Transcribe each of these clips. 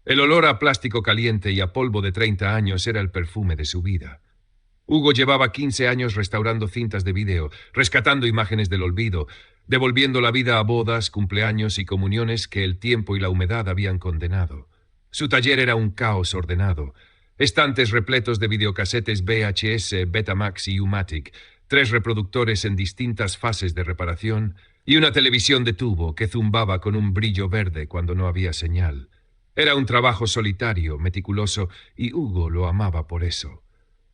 El olor a plástico caliente y a polvo de 30 años era el perfume de su vida. Hugo llevaba 15 años restaurando cintas de video, rescatando imágenes del olvido, devolviendo la vida a bodas, cumpleaños y comuniones que el tiempo y la humedad habían condenado. Su taller era un caos ordenado. Estantes repletos de videocasetes VHS, Betamax y U-Matic, 3 reproductores en distintas fases de reparación y una televisión de tubo que zumbaba con un brillo verde cuando no había señal. Era un trabajo solitario, meticuloso, y Hugo lo amaba por eso.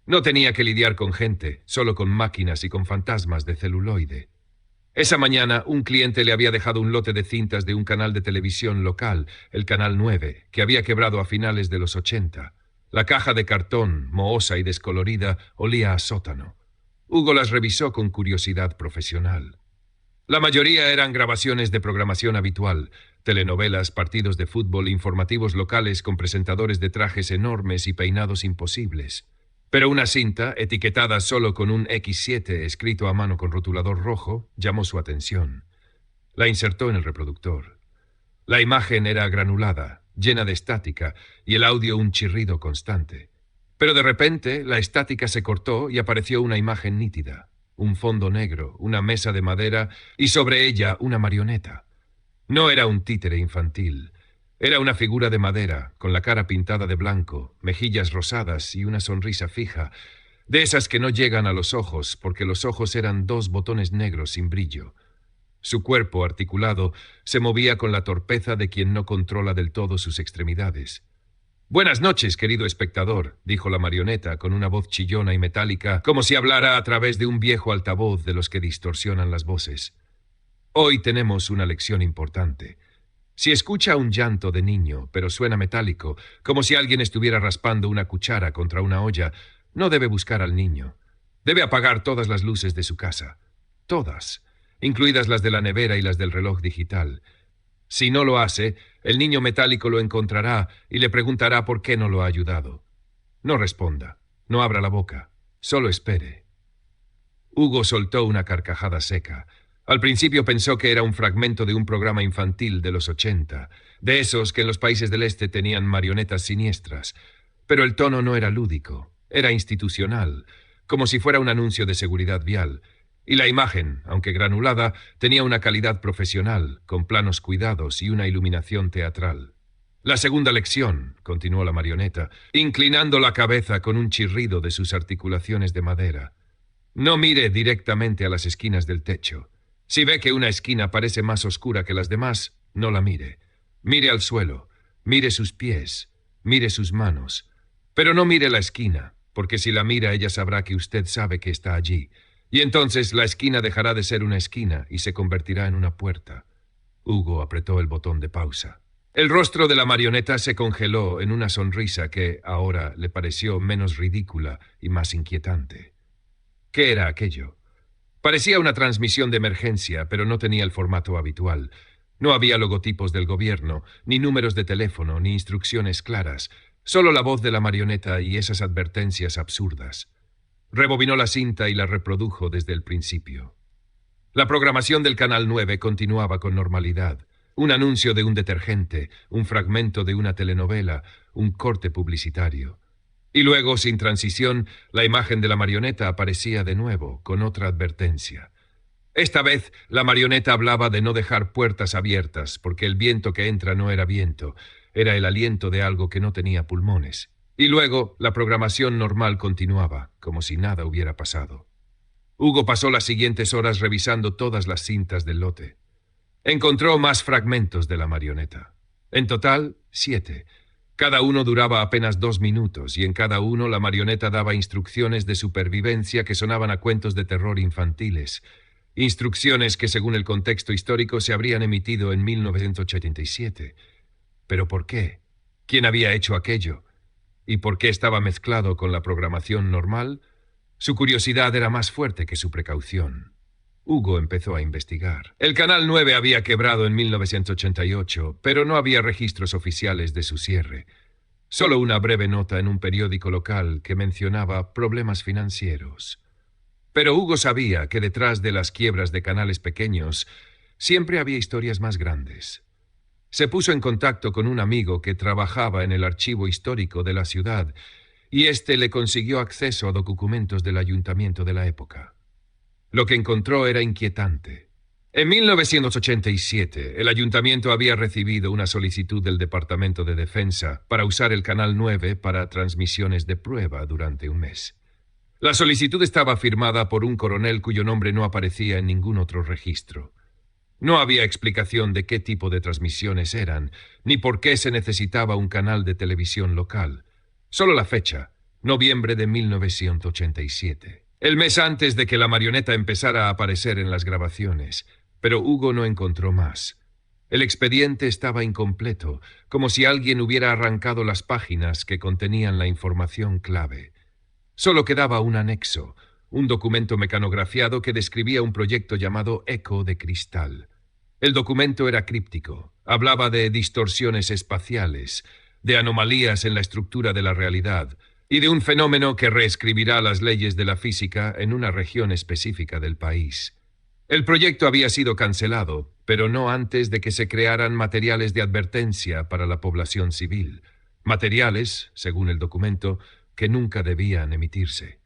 No tenía que lidiar con gente, solo con máquinas y con fantasmas de celuloide. Esa mañana, un cliente le había dejado un lote de cintas de un canal de televisión local, el Canal 9, que había quebrado a finales de los 80. La caja de cartón, mohosa y descolorida, olía a sótano. Hugo las revisó con curiosidad profesional. La mayoría eran grabaciones de programación habitual, telenovelas, partidos de fútbol, informativos locales con presentadores de trajes enormes y peinados imposibles. Pero una cinta, etiquetada solo con un X7 escrito a mano con rotulador rojo, llamó su atención. La insertó en el reproductor. La imagen era granulada, llena de estática, y el audio un chirrido constante. Pero de repente, la estática se cortó y apareció una imagen nítida. Un fondo negro, una mesa de madera y sobre ella una marioneta. No era un títere infantil. Era una figura de madera, con la cara pintada de blanco, mejillas rosadas y una sonrisa fija, de esas que no llegan a los ojos, porque los ojos eran 2 botones negros sin brillo. Su cuerpo, articulado, se movía con la torpeza de quien no controla del todo sus extremidades. «Buenas noches, querido espectador», dijo la marioneta con una voz chillona y metálica, como si hablara a través de un viejo altavoz de los que distorsionan las voces. «Hoy tenemos una lección importante. Si escucha un llanto de niño, pero suena metálico, como si alguien estuviera raspando una cuchara contra una olla, no debe buscar al niño. Debe apagar todas las luces de su casa. Todas, incluidas las de la nevera y las del reloj digital. Si no lo hace, el niño metálico lo encontrará y le preguntará por qué no lo ha ayudado. No responda, no abra la boca, solo espere». Hugo soltó una carcajada seca. Al principio pensó que era un fragmento de un programa infantil de los 80, de esos que en los países del este tenían marionetas siniestras. Pero el tono no era lúdico, era institucional, como si fuera un anuncio de seguridad vial. Y la imagen, aunque granulada, tenía una calidad profesional, con planos cuidados y una iluminación teatral. «La segunda lección», continuó la marioneta, inclinando la cabeza con un chirrido de sus articulaciones de madera. «No mire directamente a las esquinas del techo. Si ve que una esquina parece más oscura que las demás, no la mire. Mire al suelo, mire sus pies, mire sus manos. Pero no mire la esquina, porque si la mira ella sabrá que usted sabe que está allí. Y entonces la esquina dejará de ser una esquina y se convertirá en una puerta». Hugo apretó el botón de pausa. El rostro de la marioneta se congeló en una sonrisa que ahora le pareció menos ridícula y más inquietante. ¿Qué era aquello? Parecía una transmisión de emergencia, pero no tenía el formato habitual. No había logotipos del gobierno, ni números de teléfono, ni instrucciones claras, solo la voz de la marioneta y esas advertencias absurdas. Rebobinó la cinta y la reprodujo desde el principio. La programación del Canal 9 continuaba con normalidad. Un anuncio de un detergente, un fragmento de una telenovela, un corte publicitario. Y luego, sin transición, la imagen de la marioneta aparecía de nuevo, con otra advertencia. Esta vez, la marioneta hablaba de no dejar puertas abiertas, porque el viento que entra no era viento, era el aliento de algo que no tenía pulmones. Y luego, la programación normal continuaba, como si nada hubiera pasado. Hugo pasó las siguientes horas revisando todas las cintas del lote. Encontró más fragmentos de la marioneta. En total, 7. Cada uno duraba apenas 2 minutos y en cada uno la marioneta daba instrucciones de supervivencia que sonaban a cuentos de terror infantiles. Instrucciones que, según el contexto histórico, se habrían emitido en 1987. ¿Pero por qué? ¿Quién había hecho aquello? ¿Y por qué estaba mezclado con la programación normal? Su curiosidad era más fuerte que su precaución. Hugo empezó a investigar. El Canal 9 había quebrado en 1988, pero no había registros oficiales de su cierre. Solo una breve nota en un periódico local que mencionaba problemas financieros. Pero Hugo sabía que detrás de las quiebras de canales pequeños siempre había historias más grandes. Se puso en contacto con un amigo que trabajaba en el archivo histórico de la ciudad y éste le consiguió acceso a documentos del ayuntamiento de la época. Lo que encontró era inquietante. En 1987, el ayuntamiento había recibido una solicitud del Departamento de Defensa para usar el Canal 9 para transmisiones de prueba durante un mes. La solicitud estaba firmada por un coronel cuyo nombre no aparecía en ningún otro registro. No había explicación de qué tipo de transmisiones eran, ni por qué se necesitaba un canal de televisión local. Solo la fecha, noviembre de 1987. El mes antes de que la marioneta empezara a aparecer en las grabaciones. Pero Hugo no encontró más. El expediente estaba incompleto, como si alguien hubiera arrancado las páginas que contenían la información clave. Solo quedaba un anexo, un documento mecanografiado que describía un proyecto llamado Eco de Cristal. El documento era críptico, hablaba de distorsiones espaciales, de anomalías en la estructura de la realidad y de un fenómeno que reescribirá las leyes de la física en una región específica del país. El proyecto había sido cancelado, pero no antes de que se crearan materiales de advertencia para la población civil. Materiales, según el documento, que nunca debían emitirse.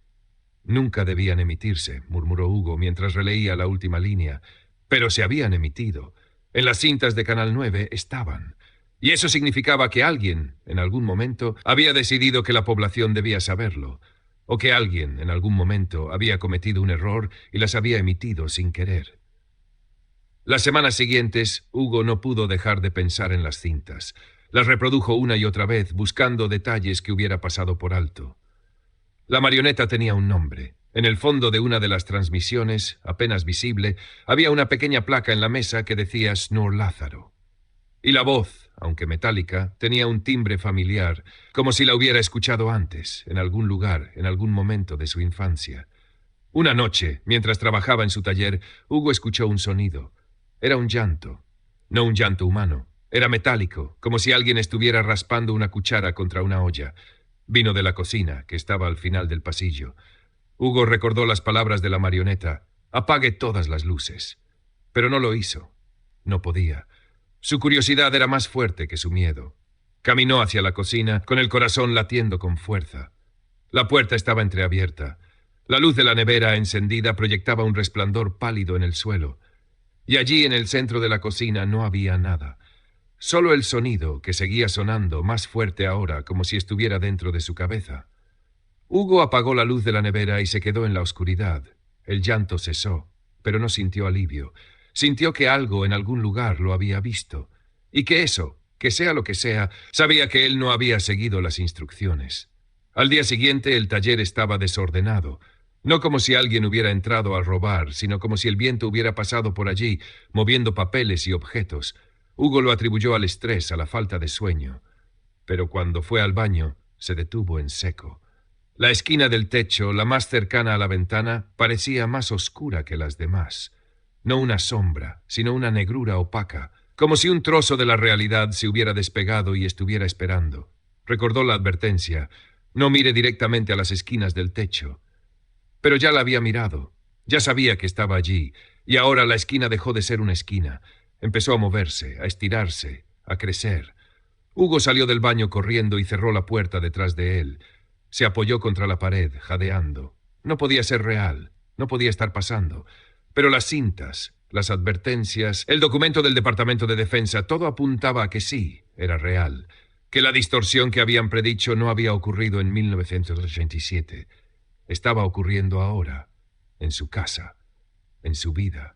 Nunca debían emitirse, murmuró Hugo mientras releía la última línea. Pero se habían emitido. En las cintas de Canal 9 estaban. Y eso significaba que alguien, en algún momento, había decidido que la población debía saberlo. O que alguien, en algún momento, había cometido un error y las había emitido sin querer. Las semanas siguientes, Hugo no pudo dejar de pensar en las cintas. Las reprodujo una y otra vez, buscando detalles que hubiera pasado por alto. La marioneta tenía un nombre. En el fondo de una de las transmisiones, apenas visible, había una pequeña placa en la mesa que decía Snor Lázaro. Y la voz, aunque metálica, tenía un timbre familiar, como si la hubiera escuchado antes, en algún lugar, en algún momento de su infancia. Una noche, mientras trabajaba en su taller, Hugo escuchó un sonido. Era un llanto. No un llanto humano. Era metálico, como si alguien estuviera raspando una cuchara contra una olla. Vino de la cocina, que estaba al final del pasillo. Hugo recordó las palabras de la marioneta. Apague todas las luces. Pero no lo hizo. No podía. Su curiosidad era más fuerte que su miedo. Caminó hacia la cocina, con el corazón latiendo con fuerza. La puerta estaba entreabierta. La luz de la nevera encendida proyectaba un resplandor pálido en el suelo. Y allí, en el centro de la cocina, no había nada. Solo el sonido, que seguía sonando, más fuerte ahora, como si estuviera dentro de su cabeza. Hugo apagó la luz de la nevera y se quedó en la oscuridad. El llanto cesó, pero no sintió alivio. Sintió que algo en algún lugar lo había visto, y que eso, que sea lo que sea, sabía que él no había seguido las instrucciones. Al día siguiente el taller estaba desordenado, no como si alguien hubiera entrado a robar, sino como si el viento hubiera pasado por allí, moviendo papeles y objetos. Hugo lo atribuyó al estrés, a la falta de sueño. Pero cuando fue al baño, se detuvo en seco. La esquina del techo, la más cercana a la ventana, parecía más oscura que las demás. No una sombra, sino una negrura opaca, como si un trozo de la realidad se hubiera despegado y estuviera esperando. Recordó la advertencia: no mire directamente a las esquinas del techo. Pero ya la había mirado, ya sabía que estaba allí, y ahora la esquina dejó de ser una esquina. Empezó a moverse, a estirarse, a crecer. Hugo salió del baño corriendo y cerró la puerta detrás de él. Se apoyó contra la pared, jadeando. No podía ser real, no podía estar pasando. Pero las cintas, las advertencias, el documento del Departamento de Defensa, todo apuntaba a que sí, era real. Que la distorsión que habían predicho no había ocurrido en 1987. Estaba ocurriendo ahora, en su casa, en su vida.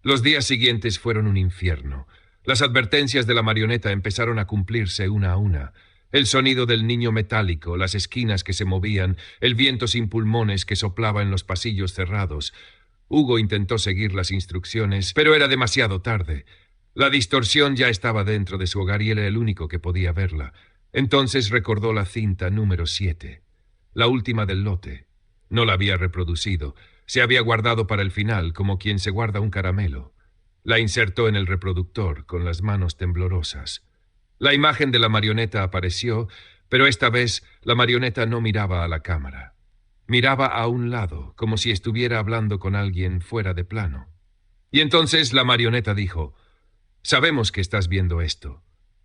Los días siguientes fueron un infierno. Las advertencias de la marioneta empezaron a cumplirse una a una. El sonido del niño metálico, las esquinas que se movían, el viento sin pulmones que soplaba en los pasillos cerrados. Hugo intentó seguir las instrucciones, pero era demasiado tarde. La distorsión ya estaba dentro de su hogar y era el único que podía verla. Entonces recordó la cinta número 7, la última del lote. No la había reproducido. Se había guardado para el final, como quien se guarda un caramelo. La insertó en el reproductor, con las manos temblorosas. La imagen de la marioneta apareció, pero esta vez la marioneta no miraba a la cámara. Miraba a un lado, como si estuviera hablando con alguien fuera de plano. Y entonces la marioneta dijo: «Sabemos que estás viendo esto.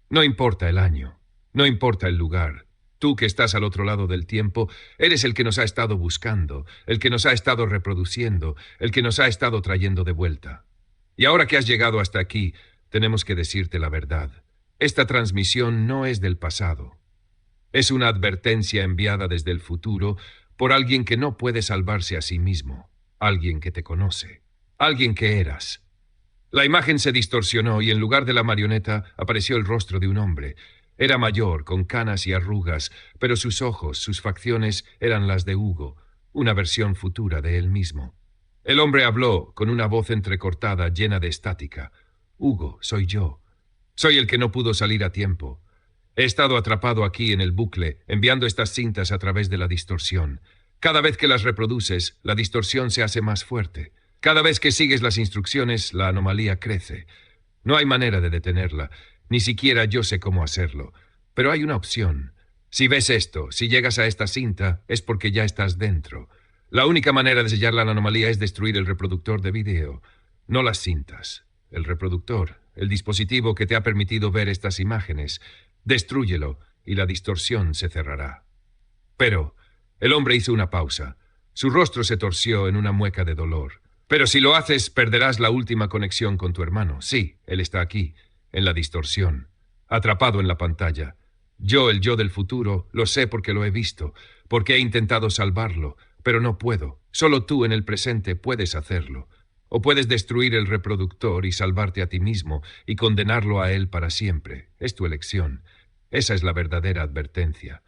No importa el año, no importa el lugar. Tú que estás al otro lado del tiempo, eres el que nos ha estado buscando, el que nos ha estado reproduciendo, el que nos ha estado trayendo de vuelta. Y ahora que has llegado hasta aquí, tenemos que decirte la verdad. Esta transmisión no es del pasado. Es una advertencia enviada desde el futuro por alguien que no puede salvarse a sí mismo, alguien que te conoce, alguien que eras. La imagen se distorsionó y en lugar de la marioneta apareció el rostro de un hombre. Era mayor, con canas y arrugas, pero sus ojos, sus facciones eran las de Hugo, una versión futura de él mismo. El hombre habló con una voz entrecortada, llena de estática. Hugo, soy yo. Soy el que no pudo salir a tiempo. He estado atrapado aquí en el bucle, enviando estas cintas a través de la distorsión. Cada vez que las reproduces, la distorsión se hace más fuerte. Cada vez que sigues las instrucciones, la anomalía crece. No hay manera de detenerla, ni siquiera yo sé cómo hacerlo. Pero hay una opción. Si ves esto, si llegas a esta cinta, es porque ya estás dentro. La única manera de sellar la anomalía es destruir el reproductor de video, no las cintas. El reproductor, el dispositivo que te ha permitido ver estas imágenes. Destrúyelo y la distorsión se cerrará. Pero el hombre hizo una pausa. Su rostro se torció en una mueca de dolor. Pero si lo haces, perderás la última conexión con tu hermano. Sí, él está aquí, en la distorsión, atrapado en la pantalla. Yo, el yo del futuro, lo sé porque lo he visto, porque he intentado salvarlo, pero no puedo. Solo tú en el presente puedes hacerlo. O puedes destruir el reproductor y salvarte a ti mismo y condenarlo a él para siempre. Es tu elección. Esa es la verdadera advertencia.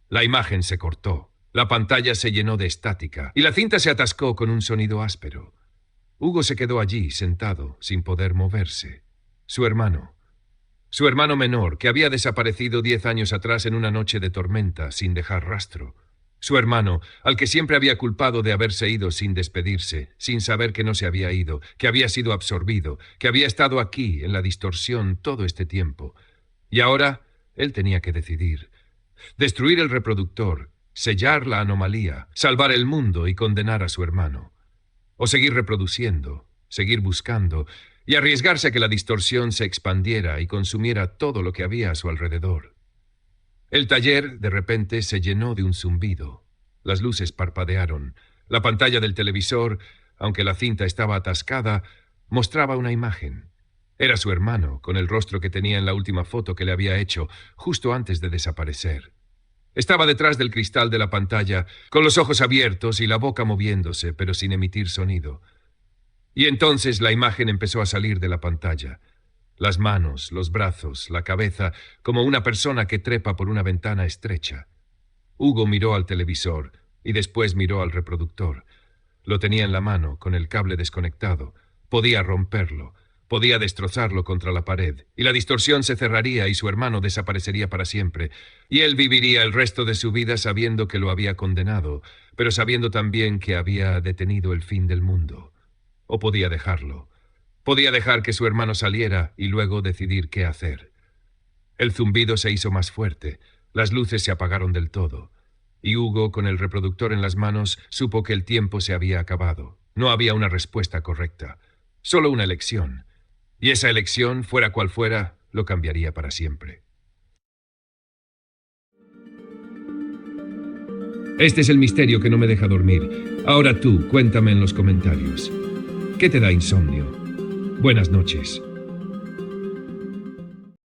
La imagen se cortó. La pantalla se llenó de estática y la cinta se atascó con un sonido áspero. Hugo se quedó allí, sentado, sin poder moverse. Su hermano menor, que había desaparecido 10 años atrás en una noche de tormenta, sin dejar rastro. Su hermano, al que siempre había culpado de haberse ido sin despedirse, sin saber que no se había ido, que había sido absorbido, que había estado aquí, en la distorsión, todo este tiempo. Y ahora, él tenía que decidir. Destruir el reproductor, sellar la anomalía, salvar el mundo y condenar a su hermano. O seguir reproduciendo, seguir buscando y arriesgarse a que la distorsión se expandiera y consumiera todo lo que había a su alrededor. El taller, de repente, se llenó de un zumbido. Las luces parpadearon. La pantalla del televisor, aunque la cinta estaba atascada, mostraba una imagen. Era su hermano, con el rostro que tenía en la última foto que le había hecho, justo antes de desaparecer. Estaba detrás del cristal de la pantalla, con los ojos abiertos y la boca moviéndose, pero sin emitir sonido. Y entonces la imagen empezó a salir de la pantalla. Las manos, los brazos, la cabeza, como una persona que trepa por una ventana estrecha. Hugo miró al televisor y después miró al reproductor. Lo tenía en la mano, con el cable desconectado. Podía romperlo. Podía destrozarlo contra la pared, y la distorsión se cerraría y su hermano desaparecería para siempre, y él viviría el resto de su vida sabiendo que lo había condenado, pero sabiendo también que había detenido el fin del mundo. O podía dejarlo. Podía dejar que su hermano saliera y luego decidir qué hacer. El zumbido se hizo más fuerte, las luces se apagaron del todo, y Hugo, con el reproductor en las manos, supo que el tiempo se había acabado. No había una respuesta correcta, solo una elección. Y esa elección, fuera cual fuera, lo cambiaría para siempre. Este es el misterio que no me deja dormir. Ahora tú, cuéntame en los comentarios. ¿Qué te da insomnio? Buenas noches.